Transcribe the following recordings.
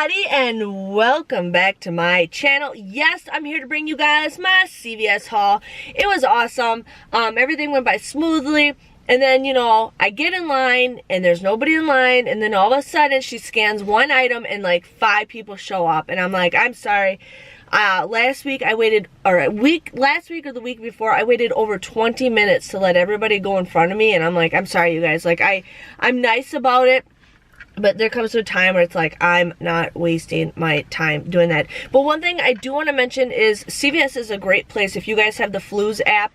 everybody, and welcome back to my channel. Yes, I'm here to bring you guys my CVS haul. It was awesome. Everything went by smoothly, and then, you know, I get in line and there's nobody in line, and then all of a sudden she scans one item and like 5 people show up, and I'm like, I'm sorry. Last week or the week before, I waited over 20 minutes to let everybody go in front of me, and I'm like, I'm sorry, you guys. Like, I'm nice about it. But there comes a time where it's like, I'm not wasting my time doing that. But one thing I do want to mention is CVS is a great place. If you guys have the Flus app,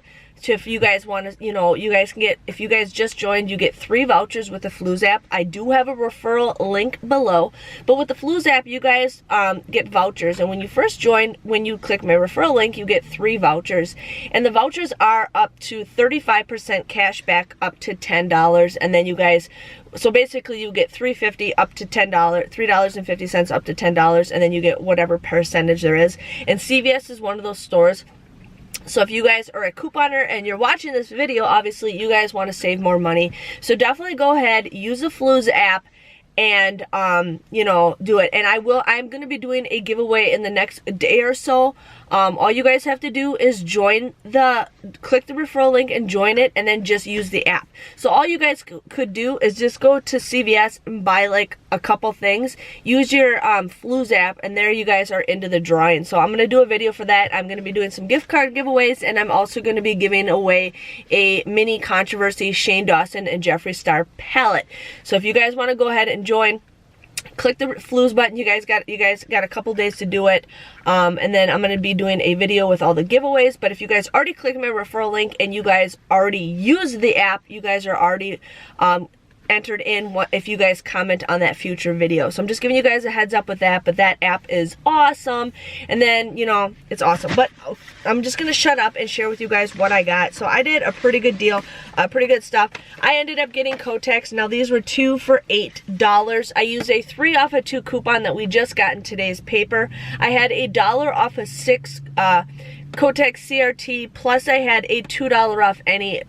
if you guys want to, you know, you guys can get, if you guys just joined, you get 3 vouchers with the Flus app. I do have a referral link below. But with the Flus app, you guys get vouchers. And when you first join, when you click my referral link, you get 3 vouchers. And the vouchers are up to 35% cash back up to $10. And then you guys... So basically you get $3.50 up to $10, $3.50 up to $10, and then you get whatever percentage there is. And CVS is one of those stores. So if you guys are a couponer and you're watching this video, obviously you guys want to save more money. So definitely go ahead, use the Flus app, and you know, do it. And I'm going to be doing a giveaway in the next day or so. All you guys have to do is click the referral link and join it, and then just use the app. So all you guys could do is just go to CVS and buy like a couple things, use your Flus app, and there you guys are into the drawing. So I'm going to do a video for that. I'm going to be doing some gift card giveaways, and I'm also going to be giving away a mini controversy Shane Dawson and Jeffree Star palette. So if you guys want to go ahead and join, click the Flus button. You guys got a couple days to do it, and then I'm going to be doing a video with all the giveaways. But if you guys already clicked my referral link and you guys already use the app, you guys are already entered in if you guys comment on that future video. So I'm just giving you guys a heads up with that. But that app is awesome, and then, you know, it's awesome. But I'm just gonna shut up and share with you guys what I got. So I did a pretty good deal, pretty good stuff. I ended up getting Kotex. Now these were 2 for $8. I used a 3 off of 2 coupon that we just got in today's paper. I had a $1 off of 6 Kotex CRT, plus I had a $2 off any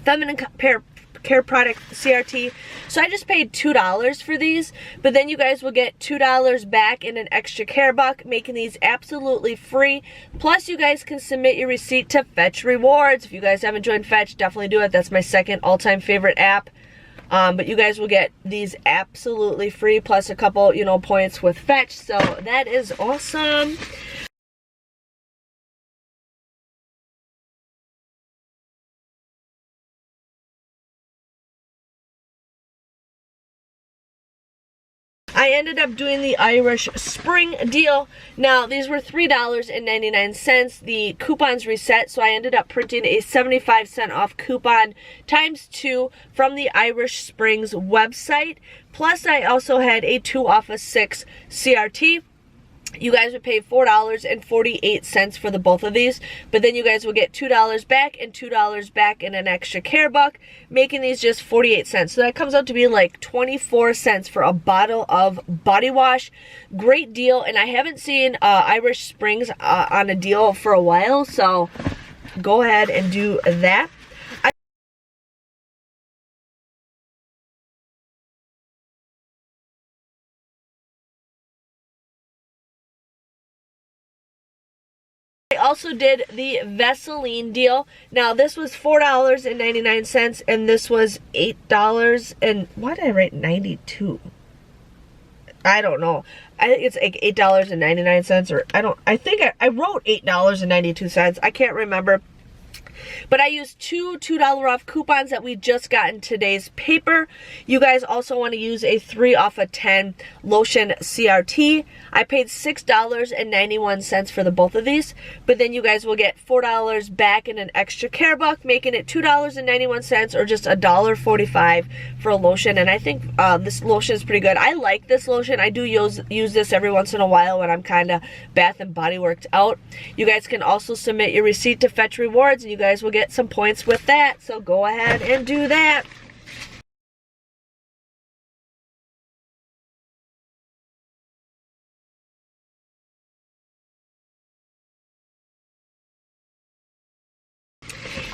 feminine care product CRT. So I just paid $2 for these, but then you guys will get $2 back in an extra care buck, making these absolutely free. Plus you guys can submit your receipt to Fetch Rewards. If you guys haven't joined Fetch, definitely do it. That's my second all-time favorite app. But you guys will get these absolutely free, plus a couple, you know, points with Fetch. So that is awesome. I ended up doing the Irish Spring deal. Now, these were $3.99. The coupons reset, so I ended up printing a 75-cent off coupon times 2 from the Irish Springs website. Plus, I also had a 2 off of 6 CRT. You guys would pay $4.48 for the both of these, but then you guys will get $2 back and $2 back in an extra care buck, making these just 48 cents. So that comes out to be like 24 cents for a bottle of body wash. Great deal, and I haven't seen Irish Springs on a deal for a while, so go ahead and do that. I also did the Vaseline deal. Now this was $4.99 and this was $8, and why did I write 92? I don't know. I think it's like $8.99, or I think I wrote $8.92. I can't remember. But I used 2 $2 off coupons that we just got in today's paper. You guys also want to use a 3 off of 10 lotion CRT. I paid $6.91 for the both of these, but then you guys will get $4 back in an extra care buck, making it $2.91, or just $1.45 for a lotion. And I think this lotion is pretty good. I like this lotion. I do use this every once in a while when I'm kind of Bath and Body Worked out. You guys can also submit your receipt to Fetch Rewards, and you guys will get some points with that. So go ahead and do that.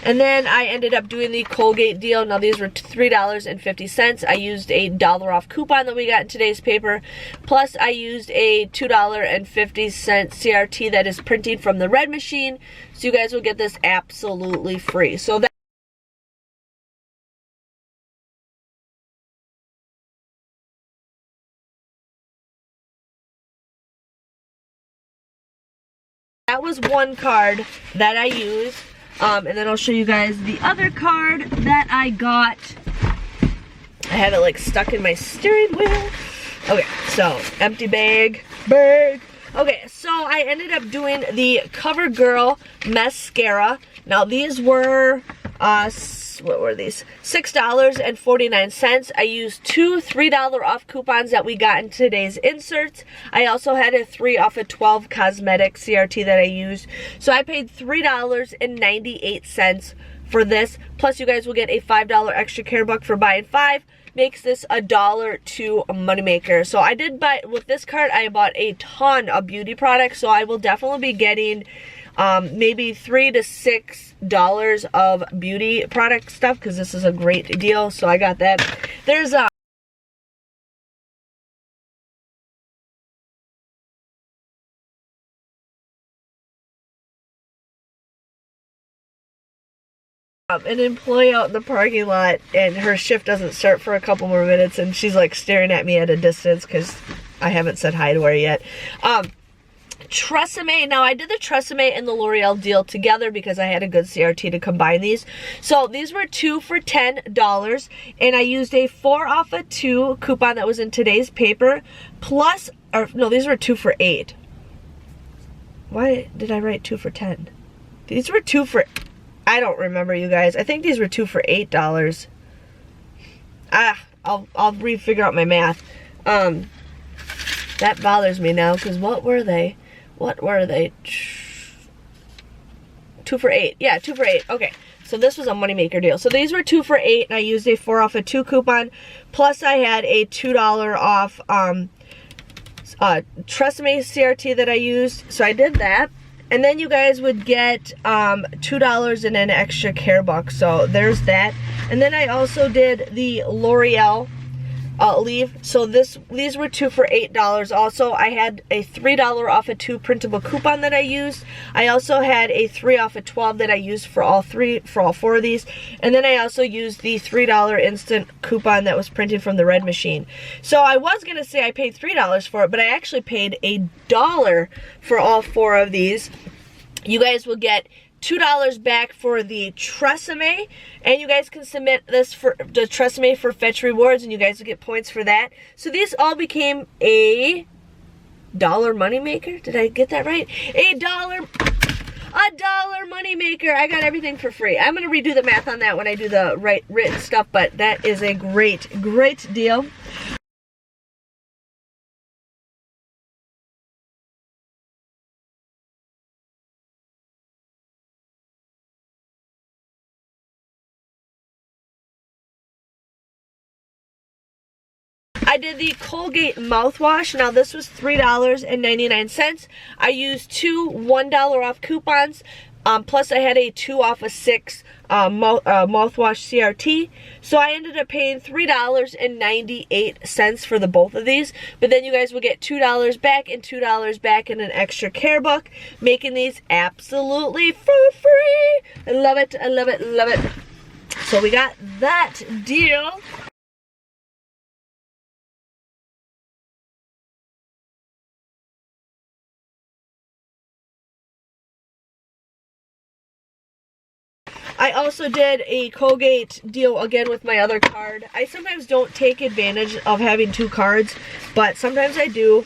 And then I ended up doing the Colgate deal. Now these were $3.50. I used a $1 off coupon that we got in today's paper. Plus I used a $2.50 CRT that is printing from the red machine. So you guys will get this absolutely free. So that was one card that I used. And then I'll show you guys the other card that I got. I have it like stuck in my steering wheel. Okay, so empty bag. Okay, so I ended up doing the Covergirl mascara. Now these were, what were these? $6.49. I used two $3 off coupons that we got in today's inserts. I also had a 3 off of 12 cosmetic CRT that I used. So I paid $3.98 for this. Plus you guys will get a $5 extra care buck for buying 5. Makes this $1 to Moneymaker. So I did buy, with this card, I bought a ton of beauty products. So I will definitely be getting maybe $3 to $6 of beauty product stuff because this is a great deal. So I got that. There's a an employee out in the parking lot, and her shift doesn't start for a couple more minutes, and she's like staring at me at a distance because I haven't said hi to her yet. Tresemme. Now I did the Tresemme and the L'Oreal deal together because I had a good CRT to combine these. So these were 2 for $10, and I used a 4 off of 2 coupon that was in today's paper. Plus, or no, these were 2 for $8. Why did I write 2 for $10? These were 2 for, I don't remember, you guys. I think these were 2 for $8. I'll refigure out my math. That bothers me now because what were they? What were they? 2 for $8. Yeah, 2 for $8. Okay. So this was a Moneymaker deal. So these were 2 for $8, and I used a 4 off of 2 coupon. Plus I had a $2 off Tresemme CRT that I used. So I did that. And then you guys would get $2 and an extra care buck. So there's that. And then I also did the L'Oreal leave. So these were 2 for $8 also. I had a $3 off of 2 printable coupon that I used. I also had a 3 off of 12 that I used for all 4 of these. And then I also used the $3 instant coupon that was printed from the red machine. So I was going to say I paid $3 for it, but I actually paid $1 for all 4 of these. You guys will get $2 back for the Tresemme, and you guys can submit this for the Tresemme for Fetch Rewards, and you guys will get points for that. So these all became a $1 Moneymaker. Did I get that right? A $1 Moneymaker. I got everything for free. I'm going to redo the math on that when I do the written stuff, but that is a great deal. I did the Colgate mouthwash. Now this was $3.99. I used 2 $1 off coupons. Plus I had a 2 off of 6 mouthwash CRT. So I ended up paying $3.98 for the both of these. But then you guys will get $2 back and $2 back and an extra care buck, making these absolutely for free. I love it. I love it. Love it. So we got that deal. I also did a Colgate deal again with my other card. I sometimes don't take advantage of having 2 cards, but sometimes I do.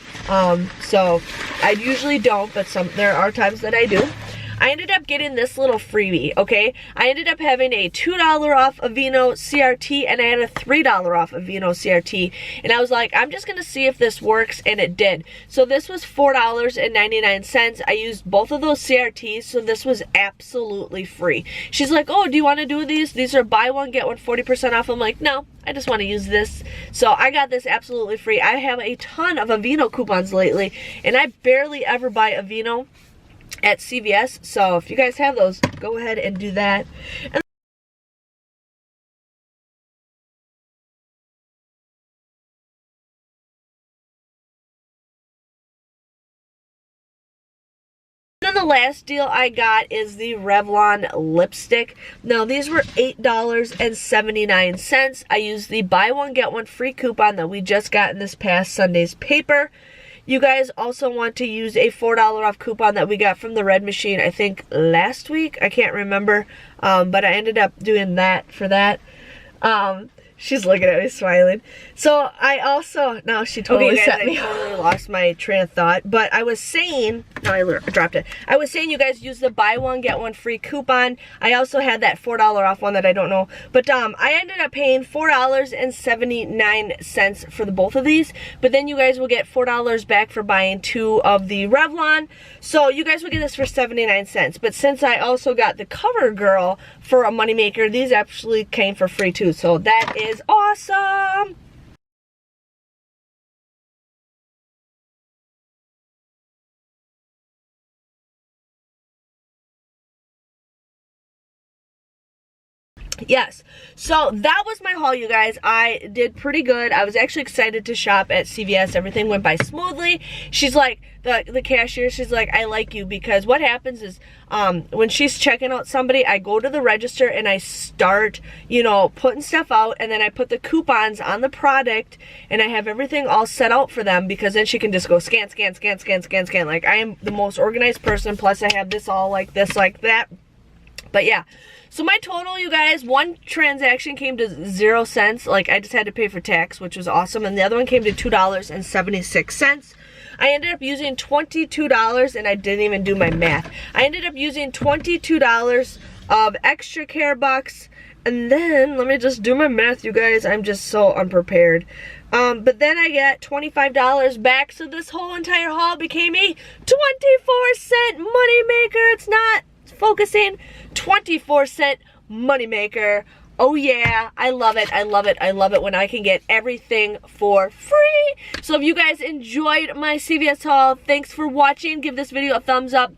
So I usually don't, but there are times that I do. I ended up getting this little freebie, okay? I ended up having a $2 off Aveeno CRT, and I had a $3 off Aveeno CRT. And I was like, I'm just going to see if this works, and it did. So this was $4.99. I used both of those CRTs, so this was absolutely free. She's like, oh, do you want to do these? These are buy one, get one 40% off. I'm like, no, I just want to use this. So I got this absolutely free. I have a ton of Aveeno coupons lately, and I barely ever buy Aveeno. at CVS. So if you guys have those, go ahead and do that. And then the last deal I got is the Revlon lipstick. Now these were $8.79. I used the buy one get one free coupon that we just got in this past Sunday's paper. You guys also want to use a $4 off coupon that we got from the Red Machine, I think last week. I can't remember, but I ended up doing that for that. She's looking at me smiling. So I also, now she totally set me. I totally lost my train of thought. But I was saying, no, I dropped it. I was saying you guys use the buy one, get one free coupon. I also had that $4 off one that I don't know. But I ended up paying $4.79 for the both of these. But then you guys will get $4 back for buying 2 of the Revlon. So you guys will get this for 79 cents. But since I also got the Covergirl for a moneymaker, these actually came for free too. So that is awesome. Yes, so that was my haul, you guys. I did pretty good. I was actually excited to shop at CVS. Everything went by smoothly. She's like, the cashier, she's like, I like you, because what happens is when she's checking out somebody, I go to the register and I start, you know, putting stuff out, and then I put the coupons on the product, and I have everything all set out for them, because then she can just go scan, scan, scan, scan, scan, scan. Like, I am the most organized person, plus I have this all like this, like that. But yeah, so my total, you guys, one transaction came to 0 cents. Like, I just had to pay for tax, which was awesome. And the other one came to $2.76. I ended up using $22, and I didn't even do my math. I ended up using $22 of extra care bucks. And then, let me just do my math, you guys. I'm just so unprepared. But then I get $25 back. So this whole entire haul became a 24-cent moneymaker. It's not focusing. 24-cent moneymaker. Oh yeah, I love it. I love it. I love it when I can get everything for free. So if you guys enjoyed my CVS haul, thanks for watching. Give this video a thumbs up.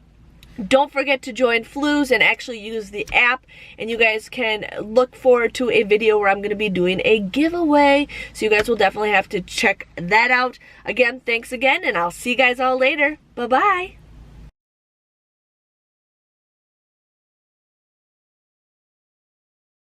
Don't forget to join Flues and actually use the app, and you guys can look forward to a video where I'm going to be doing a giveaway. So you guys will definitely have to check that out. Again, thanks again, and I'll see you guys all later. Bye-bye.